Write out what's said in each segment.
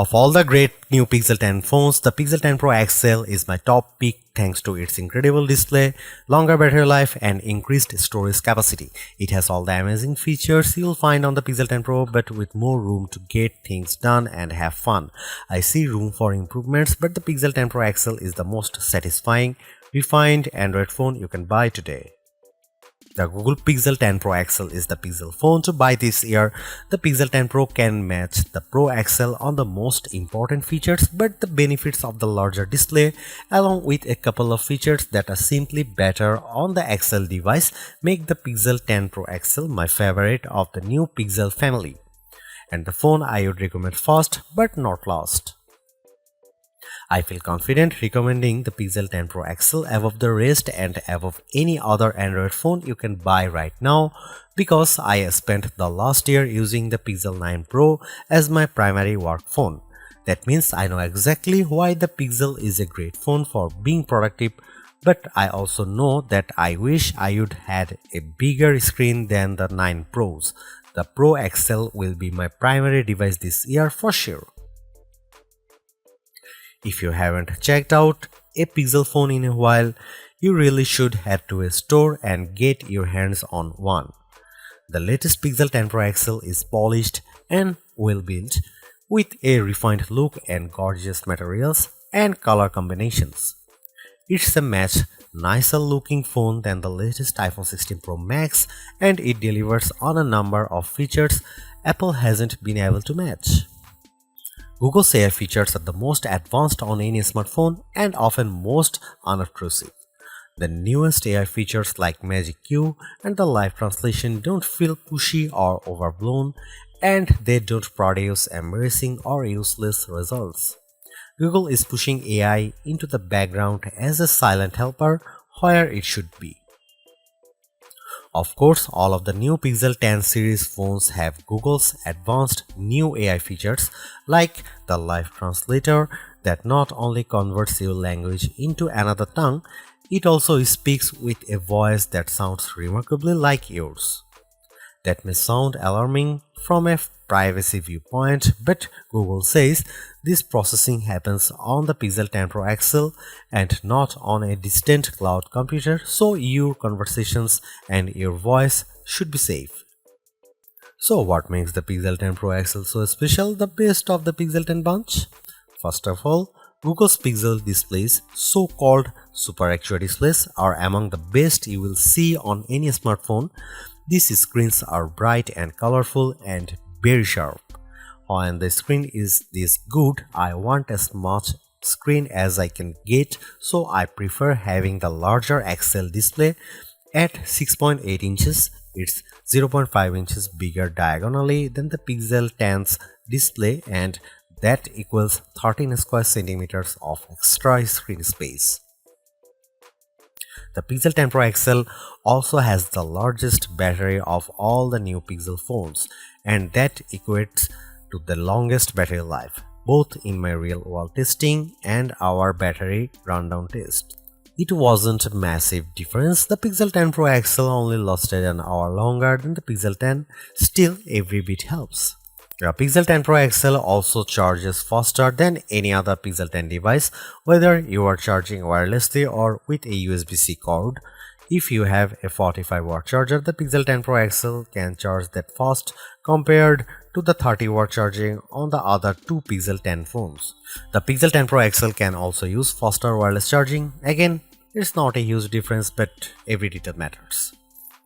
Of all the great new Pixel 10 phones, the Pixel 10 Pro XL is my top pick thanks to its incredible display, longer battery life and increased storage capacity. It has all the amazing features you'll find on the Pixel 10 Pro but with more room to get things done and have fun. I see room for improvements, but the Pixel 10 Pro XL is the most satisfying, refined Android phone you can buy today. The Google Pixel 10 Pro XL is the Pixel phone to buy this year. The Pixel 10 Pro can match the Pro XL on the most important features, but the benefits of the larger display, along with a couple of features that are simply better on the XL device, make the Pixel 10 Pro XL my favorite of the new Pixel family, and the phone I would recommend first but not last. I feel confident recommending the Pixel 10 Pro XL above the rest and above any other Android phone you can buy right now because I spent the last year using the Pixel 9 Pro as my primary work phone. That means I know exactly why the Pixel is a great phone for being productive, but I also know that I wish I would had a bigger screen than the 9 Pros. The Pro XL will be my primary device this year for sure. If you haven't checked out a Pixel phone in a while, you really should head to a store and get your hands on one. The latest Pixel 10 Pro XL is polished and well built with a refined look and gorgeous materials and color combinations. It's a much nicer looking phone than the latest iPhone 16 Pro Max, and it delivers on a number of features Apple hasn't been able to match. Google's AI features are the most advanced on any smartphone and often most unobtrusive. The newest AI features like Magic Q and the live translation don't feel pushy or overblown, and they don't produce embarrassing or useless results. Google is pushing AI into the background as a silent helper where it should be. Of course, all of the new Pixel 10 series phones have Google's advanced new AI features like the live translator that not only converts your language into another tongue, it also speaks with a voice that sounds remarkably like yours. That may sound alarming from a privacy viewpoint, but Google says this processing happens on the Pixel 10 Pro XL and not on a distant cloud computer, so your conversations and your voice should be safe. So what makes the Pixel 10 Pro XL so special, the best of the Pixel 10 bunch? First of all, Google's Pixel displays, so-called Super Actua displays, are among the best you will see on any smartphone. These screens are bright and colorful and very sharp. When the screen is this good, I want as much screen as I can get, so I prefer having the larger XL display at 6.8 inches. It's 0.5 inches bigger diagonally than the Pixel 10's display, and that equals 13 square centimeters of extra screen space. The Pixel 10 Pro XL also has the largest battery of all the new Pixel phones, and that equates to the longest battery life, both in my real-world testing and our battery rundown test. It wasn't a massive difference. The Pixel 10 Pro XL only lasted an hour longer than the Pixel 10, still every bit helps. The Pixel 10 Pro XL also charges faster than any other Pixel 10 device, whether you are charging wirelessly or with a USB-C cord. If you have a 45-watt charger, the Pixel 10 Pro XL can charge that fast compared to the 30-watt charging on the other two Pixel 10 phones. The Pixel 10 Pro XL can also use faster wireless charging. Again, it's not a huge difference, but every detail matters.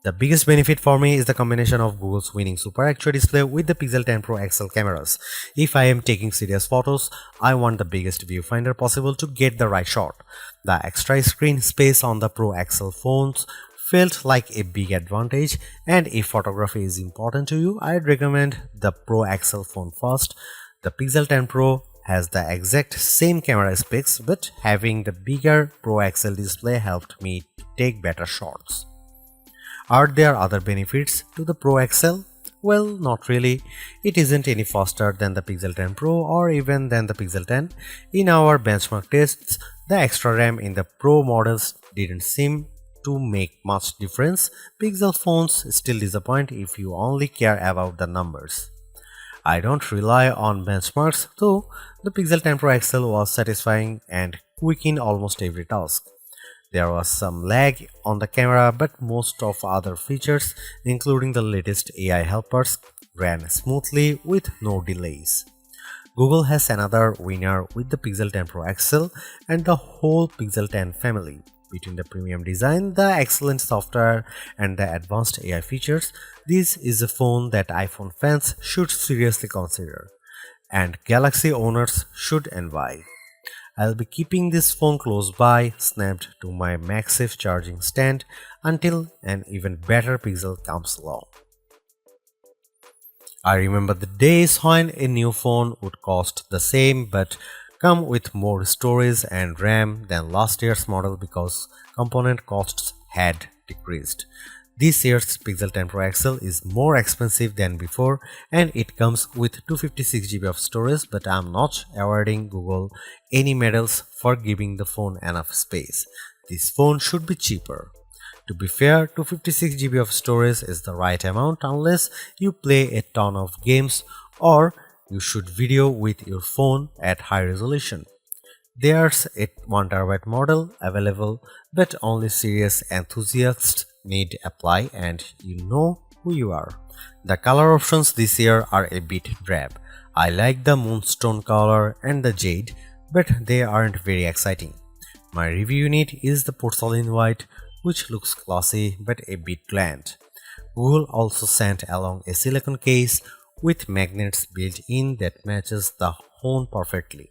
The biggest benefit for me is the combination of Google's winning Super Actua display with the Pixel 10 Pro XL cameras. If I am taking serious photos, I want the biggest viewfinder possible to get the right shot. The extra screen space on the Pro XL phones felt like a big advantage, and if photography is important to you, I'd recommend the Pro XL phone first. The Pixel 10 Pro has the exact same camera specs, but having the bigger Pro XL display helped me to take better shots. Are there other benefits to the Pro XL? Well, not really. It isn't any faster than the Pixel 10 Pro or even than the Pixel 10. In our benchmark tests, the extra RAM in the Pro models didn't seem to make much difference. Pixel phones still disappoint if you only care about the numbers. I don't rely on benchmarks, though the Pixel 10 Pro XL was satisfying and quick in almost every task. There was some lag on the camera, but most of other features, including the latest AI helpers, ran smoothly with no delays. Google has another winner with the Pixel 10 Pro XL and the whole Pixel 10 family. Between the premium design, the excellent software, and the advanced AI features, this is a phone that iPhone fans should seriously consider, and Galaxy owners should envy. I'll be keeping this phone close by, snapped to my MagSafe charging stand until an even better Pixel comes along. I remember the days when a new phone would cost the same but come with more storage and RAM than last year's model because component costs had decreased. This year's Pixel 10 Pro XL is more expensive than before and it comes with 256 GB of storage, but I'm not awarding Google any medals for giving the phone enough space. This phone should be cheaper. To be fair, 256 GB of storage is the right amount unless you play a ton of games or you shoot video with your phone at high resolution. There's a 1TB model available, but only serious enthusiasts need apply, and you know who you are. The color options this year are a bit drab. I like the moonstone color and the jade, but they aren't very exciting. My review unit is the porcelain white, which looks classy but a bit bland. Google also sent along a silicone case with magnets built in that matches the phone perfectly.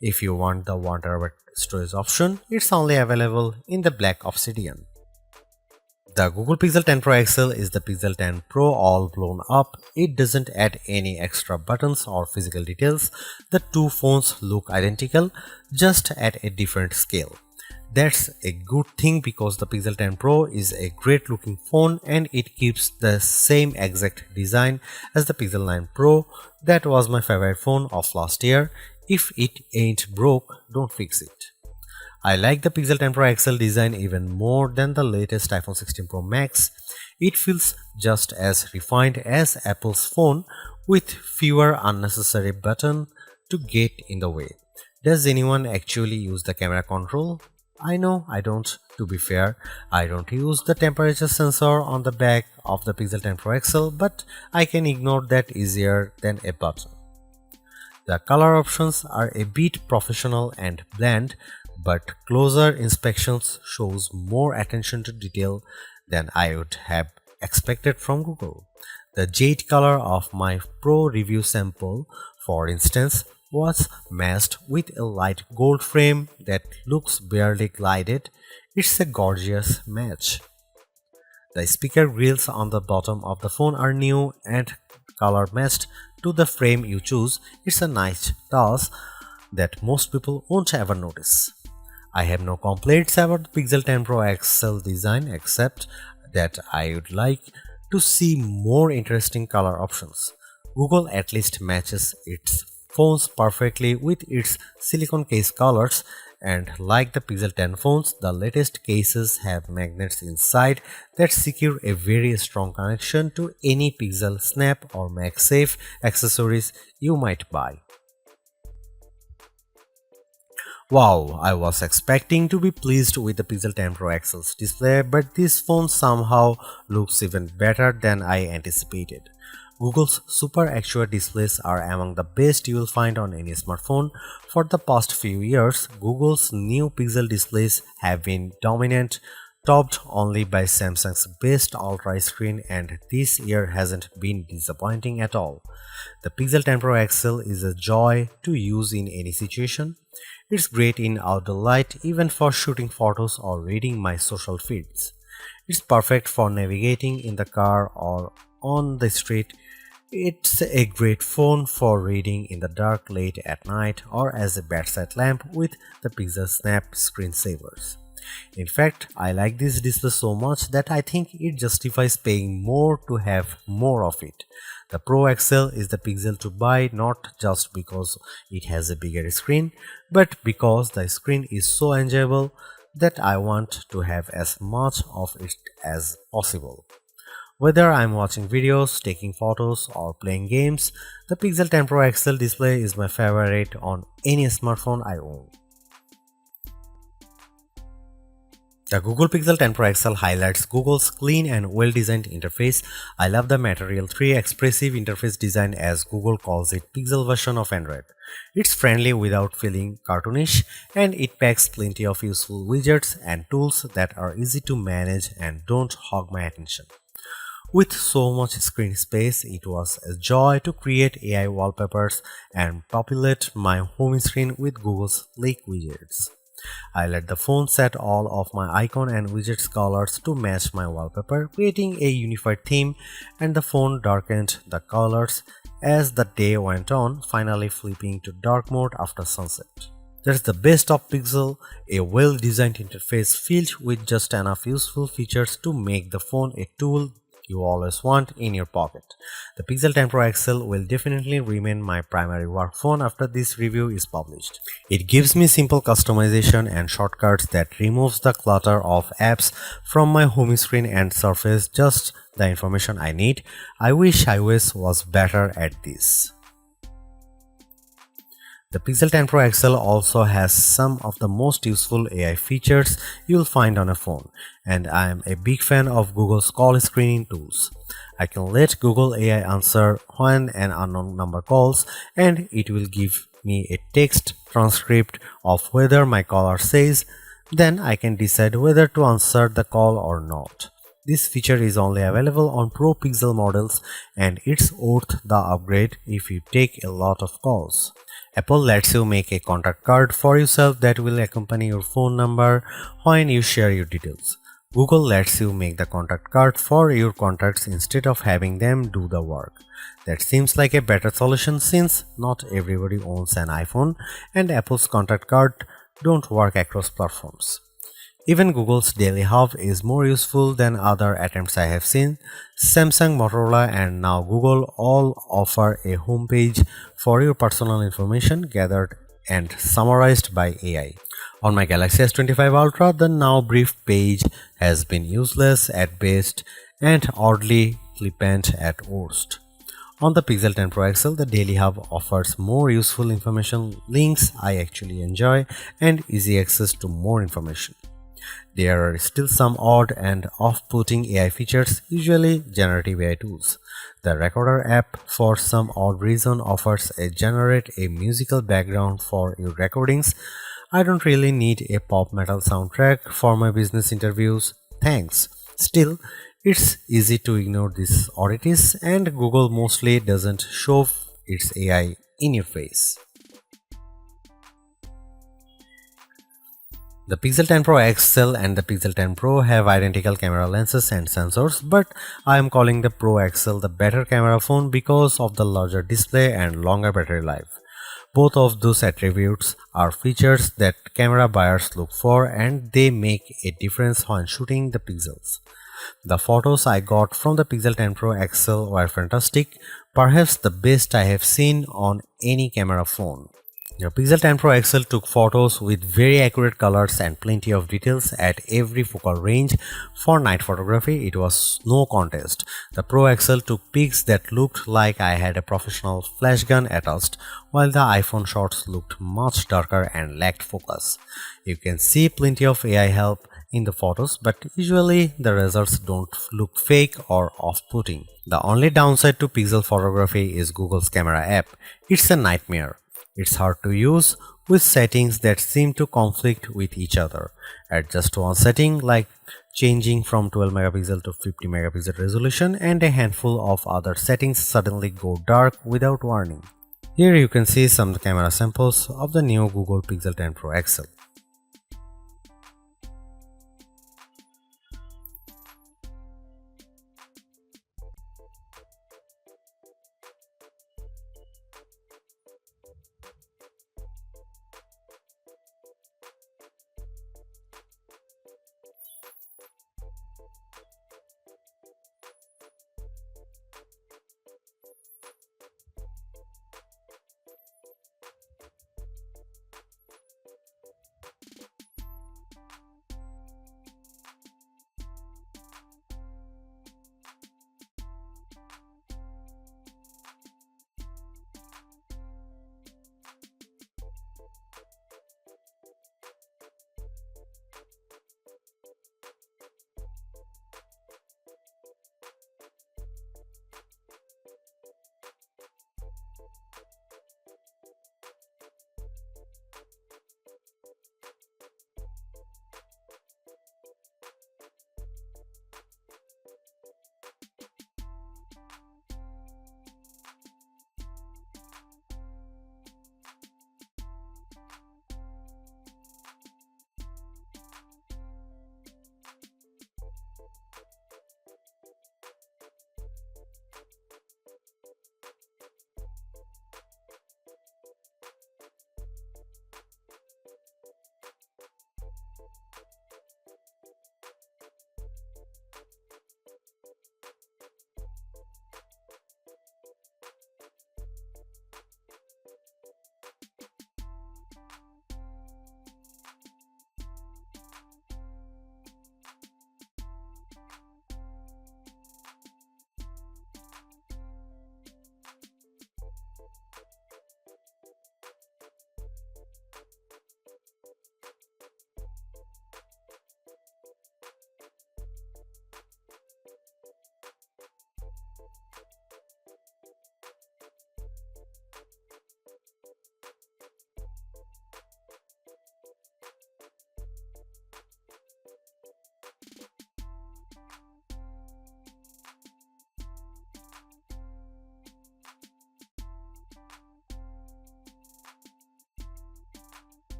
If you want the 1TB storage option, it's only available in the black obsidian. The Google Pixel 10 Pro XL is the Pixel 10 Pro all blown up. It doesn't add any extra buttons or physical details. The two phones look identical, just at a different scale. That's a good thing because the Pixel 10 Pro is a great looking phone and it keeps the same exact design as the Pixel 9 Pro. That was my favorite phone of last year. If it ain't broke, don't fix it. I like the Pixel 10 Pro XL design even more than the latest iPhone 16 Pro Max. It feels just as refined as Apple's phone with fewer unnecessary buttons to get in the way. Does anyone actually use the camera control? I know I don't. To be fair, I don't use the temperature sensor on the back of the Pixel 10 Pro XL, but I can ignore that easier than a button. The color options are a bit professional and bland, but closer inspections shows more attention to detail than I would have expected from Google. The jade color of my Pro review sample, for instance, was matched with a light gold frame that looks barely glided. It's a gorgeous match. The speaker grills on the bottom of the phone are new and color matched to the frame you choose. It's a nice touch that most people won't ever notice. I have no complaints about the Pixel 10 Pro XL design except that I would like to see more interesting color options. Google at least matches its phones perfectly with its silicone case colors, and like the Pixel 10 phones, the latest cases have magnets inside that secure a very strong connection to any Pixel Snap or MagSafe accessories you might buy. Wow, I was expecting to be pleased with the Pixel 10 Pro XL's display, but this phone somehow looks even better than I anticipated. Google's Super Actua displays are among the best you will find on any smartphone. For the past few years, Google's new Pixel displays have been dominant, topped only by Samsung's best Ultra screen, and this year hasn't been disappointing at all. The Pixel 10 Pro XL is a joy to use in any situation. It's great in outdoor light, even for shooting photos or reading my social feeds. It's perfect for navigating in the car or on the street. It's a great phone for reading in the dark late at night or as a bedside lamp with the Pixel Snap screensavers. In fact, I like this display so much that I think it justifies paying more to have more of it. The Pro XL is the Pixel to buy not just because it has a bigger screen, but because the screen is so enjoyable that I want to have as much of it as possible. Whether I'm watching videos, taking photos, or playing games, the Pixel 10 Pro XL display is my favorite on any smartphone I own. The Google Pixel 10 Pro XL highlights Google's clean and well-designed interface. I love the Material 3 expressive interface design, as Google calls it Pixel version of Android. It's friendly without feeling cartoonish, and it packs plenty of useful widgets and tools that are easy to manage and don't hog my attention. With so much screen space, it was a joy to create AI wallpapers and populate my home screen with Google's sleek widgets. I let the phone set all of my icon and widgets colors to match my wallpaper, creating a unified theme, and the phone darkened the colors as the day went on, finally flipping to dark mode after sunset. That's the best of Pixel, a well-designed interface filled with just enough useful features to make the phone a tool you always want in your pocket. The Pixel 10 Pro XL will definitely remain my primary work phone after this review is published. It gives me simple customization and shortcuts that removes the clutter of apps from my home screen and surface just the information I need. I wish iOS was better at this. The Pixel 10 Pro XL also has some of the most useful AI features you'll find on a phone, and I am a big fan of Google's call screening tools. I can let Google AI answer when an unknown number calls, and it will give me a text transcript of whether my caller says, then I can decide whether to answer the call or not. This feature is only available on Pro Pixel models, and it's worth the upgrade if you take a lot of calls. Apple lets you make a contact card for yourself that will accompany your phone number when you share your details. Google lets you make the contact card for your contacts instead of having them do the work. That seems like a better solution since not everybody owns an iPhone and Apple's contact card don't work across platforms. Even Google's Daily Hub is more useful than other attempts I have seen. Samsung, Motorola, and now Google all offer a homepage for your personal information gathered and summarized by AI. On my Galaxy S25 Ultra, the now brief page has been useless at best and oddly flippant at worst. On the Pixel 10 Pro XL, the Daily Hub offers more useful information, links I actually enjoy, and easy access to more information. There are still some odd and off-putting AI features, usually generative AI tools. The Recorder app, for some odd reason, offers a generate a musical background for your recordings. I don't really need a pop metal soundtrack for my business interviews. Thanks. Still, it's easy to ignore these oddities, and Google mostly doesn't shove its AI in your face. The Pixel 10 Pro XL and the Pixel 10 Pro have identical camera lenses and sensors, but I am calling the Pro XL the better camera phone because of the larger display and longer battery life. Both of those attributes are features that camera buyers look for, and they make a difference when shooting the pixels. The photos I got from the Pixel 10 Pro XL were fantastic, perhaps the best I have seen on any camera phone. The Pixel 10 Pro XL took photos with very accurate colors and plenty of details at every focal range. For night photography, it was no contest. The Pro XL took pics that looked like I had a professional flash gun attached, while the iPhone shots looked much darker and lacked focus. You can see plenty of AI help in the photos, but usually the results don't look fake or off-putting. The only downside to Pixel photography is Google's camera app. It's a nightmare. It's hard to use with settings that seem to conflict with each other. Adjust one setting like changing from 12 megapixel to 50 megapixel resolution, and a handful of other settings suddenly go dark without warning. Here you can see some camera samples of the new Google Pixel 10 Pro XL.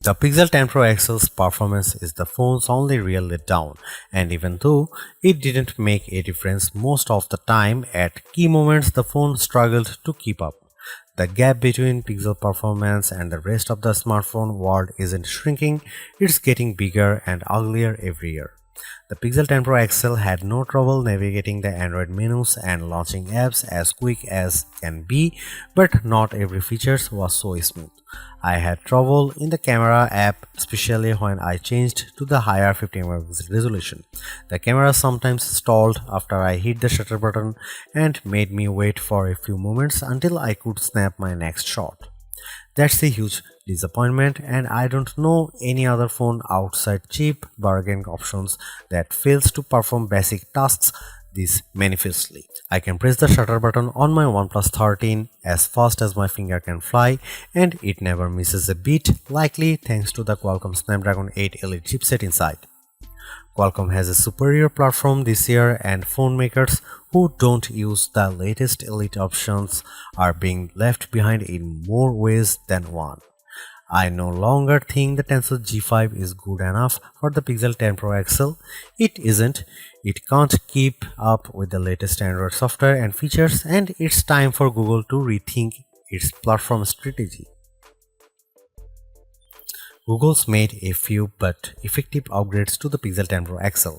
The Pixel 10 Pro XL's performance is the phone's only real letdown, and even though it didn't make a difference most of the time, at key moments the phone struggled to keep up. The gap between Pixel performance and the rest of the smartphone world isn't shrinking, it's getting bigger and uglier every year. The Pixel 10 Pro XL had no trouble navigating the Android menus and launching apps as quick as can be, but not every feature was so smooth. I had trouble in the camera app, especially when I changed to the higher 50 megapixel resolution. The camera sometimes stalled after I hit the shutter button and made me wait for a few moments until I could snap my next shot. That's a huge disappointment, and I don't know any other phone outside cheap bargain options that fails to perform basic tasks this manifestly. I can press the shutter button on my OnePlus 13 as fast as my finger can fly, and it never misses a beat, likely thanks to the Qualcomm Snapdragon 8 Elite chipset inside. Qualcomm has a superior platform this year, and phone makers who don't use the latest Elite options are being left behind in more ways than one. I no longer think the Tensor G5 is good enough for the Pixel 10 Pro XL. It isn't. It can't keep up with the latest Android software and features, and it's time for Google to rethink its platform strategy. Google's made a few but effective upgrades to the Pixel 10 Pro XL.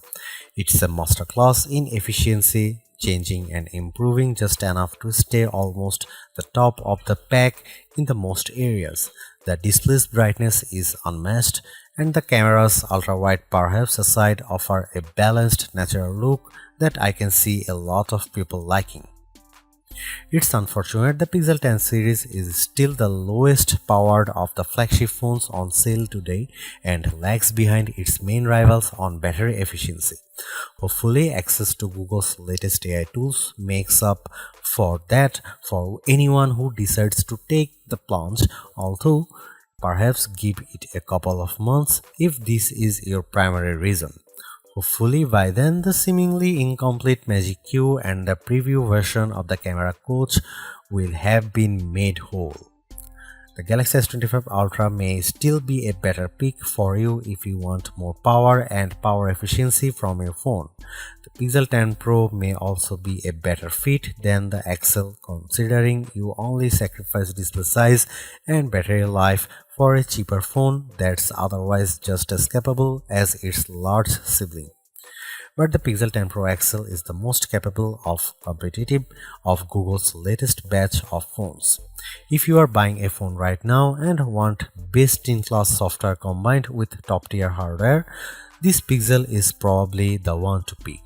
It's a masterclass in efficiency, changing and improving just enough to stay almost the top of the pack in the most areas. The display's brightness is unmatched, and the camera's ultra-wide perhaps aside offer a balanced natural look that I can see a lot of people liking. It's unfortunate the Pixel 10 series is still the lowest powered of the flagship phones on sale today and lags behind its main rivals on battery efficiency. Hopefully, access to Google's latest AI tools makes up for that for anyone who decides to take the plunge, although perhaps give it a couple of months if this is your primary reason. Hopefully by then the seemingly incomplete Magic Q and the preview version of the camera coach will have been made whole. The Galaxy S25 Ultra may still be a better pick for you if you want more power and power efficiency from your phone. The Pixel 10 Pro may also be a better fit than the XL, considering you only sacrifice display size and battery life for a cheaper phone that's otherwise just as capable as its large sibling. But the Pixel 10 Pro XL is the most capable of competitive of Google's latest batch of phones. If you are buying a phone right now and want best-in-class software combined with top-tier hardware, this Pixel is probably the one to pick.